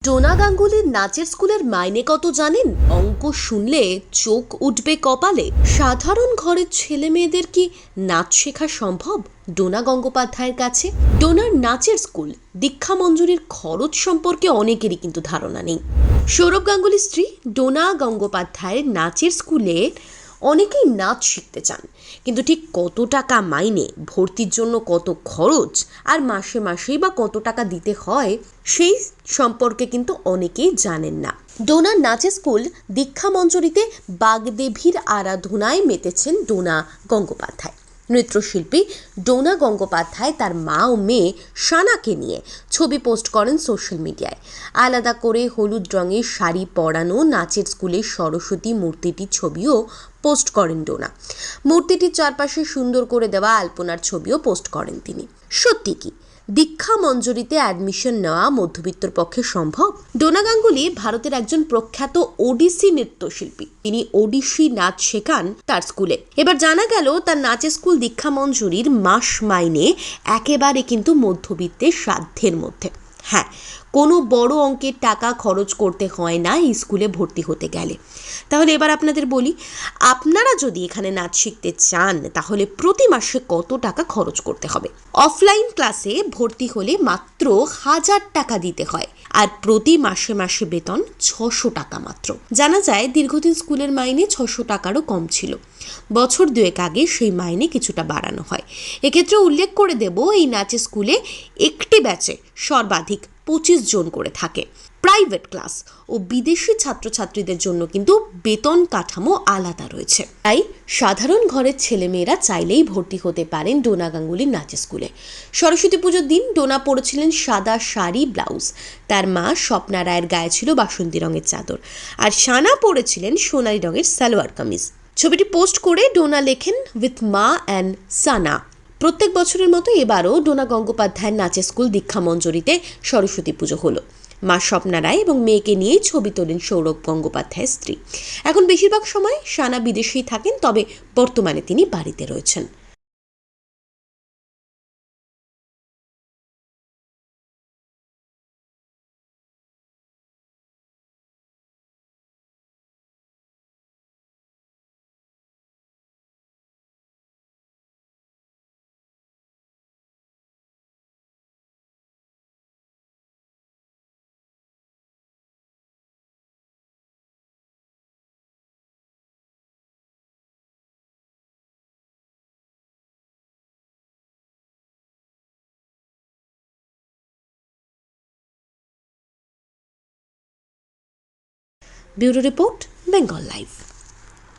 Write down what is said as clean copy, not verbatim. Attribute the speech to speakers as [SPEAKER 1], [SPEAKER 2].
[SPEAKER 1] ডোনা গাঙ্গুলির নাচের স্কুলের মাইনে কত জানেন? অঙ্ক শুনলে চোখ উঠবে কপালে। সাধারণ ঘরের ছেলে মেয়েদের কি নাচ শেখা সম্ভব ডোনা গঙ্গোপাধ্যায়ের কাছে? ডোনার নাচের স্কুল দীক্ষা মঞ্জুরির খরচ সম্পর্কে অনেকেরই কিন্তু ধারণা নেই। সৌরভ গাঙ্গুলির স্ত্রী ডোনা গঙ্গোপাধ্যায়ের নাচের স্কুলে অনেকেই নাচ শিখতে চান, কিন্তু ঠিক কত টাকা মাইনে, ভর্তির জন্য কত খরচ, আর মাসে মাসেই বা কত টাকা দিতে হয় সেই সম্পর্কে কিন্তু অনেকেই জানেন না। ডোনার নাচের স্কুল দীক্ষা মঞ্জুরিতে বাগদেবীর আরাধনায় মেতেছেন ডোনা গঙ্গোপাধ্যায়। নৃত্যশিল্পী ডোনা গঙ্গোপাধ্যায় তার মা ও মেয়ে সানাকে নিয়ে ছবি পোস্ট করেন সোশ্যাল মিডিয়ায়। আলাদা করে হলুদ রঙের শাড়ি পরানো নাচের স্কুলের সরস্বতী মূর্তিটির ছবিও পোস্ট করেন ডোনা। মূর্তিটির চারপাশে সুন্দর করে দেওয়া আলপনার ছবিও পোস্ট করেন তিনি। সত্যি কি দীক্ষা মঞ্জুরিতে অ্যাডমিশন নেওয়া মধ্যবিত্তর পক্ষে সম্ভব? ডোনা গাঙ্গুলি ভারতের একজন প্রখ্যাত ওডিসি নৃত্যশিল্পী। তিনি ওডিসি নাচ শেখান তার স্কুলে। এবার জানা গেল তার নাচের স্কুল দীক্ষা মঞ্জুরির মাস মাইনে একেবারে কিন্তু মধ্যবিত্তের সাধ্যের মধ্যে। হ্যাঁ, কোনো বড় অঙ্কের টাকা খরচ করতে হয় না এই স্কুলে ভর্তি হতে গেলে। তাহলে এবার আপনাদের বলি, আপনারা যদি এখানে নাচ শিখতে চান তাহলে প্রতি মাসে কত টাকা খরচ করতে হবে? অফলাইন ক্লাসে ভর্তি হলে মাত্র 1000 টাকা দিতে হয়, আর প্রতি মাসে মাসে বেতন 600 টাকা মাত্র। জানা যায় দীর্ঘদিন স্কুলের মাইনে 600 টাকারও কম ছিল। বছর দুয়েক আগে সেই মাইনে কিছুটা বাড়ানো হয়। এক্ষেত্রে উল্লেখ করে দেব, এই নাচের স্কুলে একটি ব্যাচে সর্বাধিক 25 জন করে থাকে। প্রাইভেট ক্লাস ও বিদেশি ছাত্রছাত্রীদের জন্য কিন্তু বেতন কাঠামো আলাদা রয়েছে। তাই সাধারণ ঘরের ছেলেমেয়েরা চাইলেই ভর্তি হতে পারেন ডোনা গাঙ্গুলির নাচের স্কুলে। সরস্বতী পুজোর দিন ডোনা পরেছিলেন সাদা শাড়ি ব্লাউজ, তার মা স্বপ্না রায়ের গায়ে ছিল বাসন্তী রঙের চাদর, আর সানা পরেছিলেন সোনালী রঙের সালোয়ার কামিজ। ছবিটি পোস্ট করে ডোনা লেখেন, উইথ মা অ্যান্ড সানা। প্রত্যেক বছরের মতো এবারও ডোনা গঙ্গোপাধ্যায়ের নাচের স্কুল দীক্ষা মঞ্জুরিতে সরস্বতী পুজো হলো। মা স্বপ্না রায় এবং মেয়েকে নিয়েই ছবি তোলেন সৌরভ গঙ্গোপাধ্যায়ের স্ত্রী। এখন বেশিরভাগ সময় সানা বিদেশেই থাকেন, তবে বর্তমানে তিনি বাড়িতে রয়েছেন। Bureau report, Bengal live.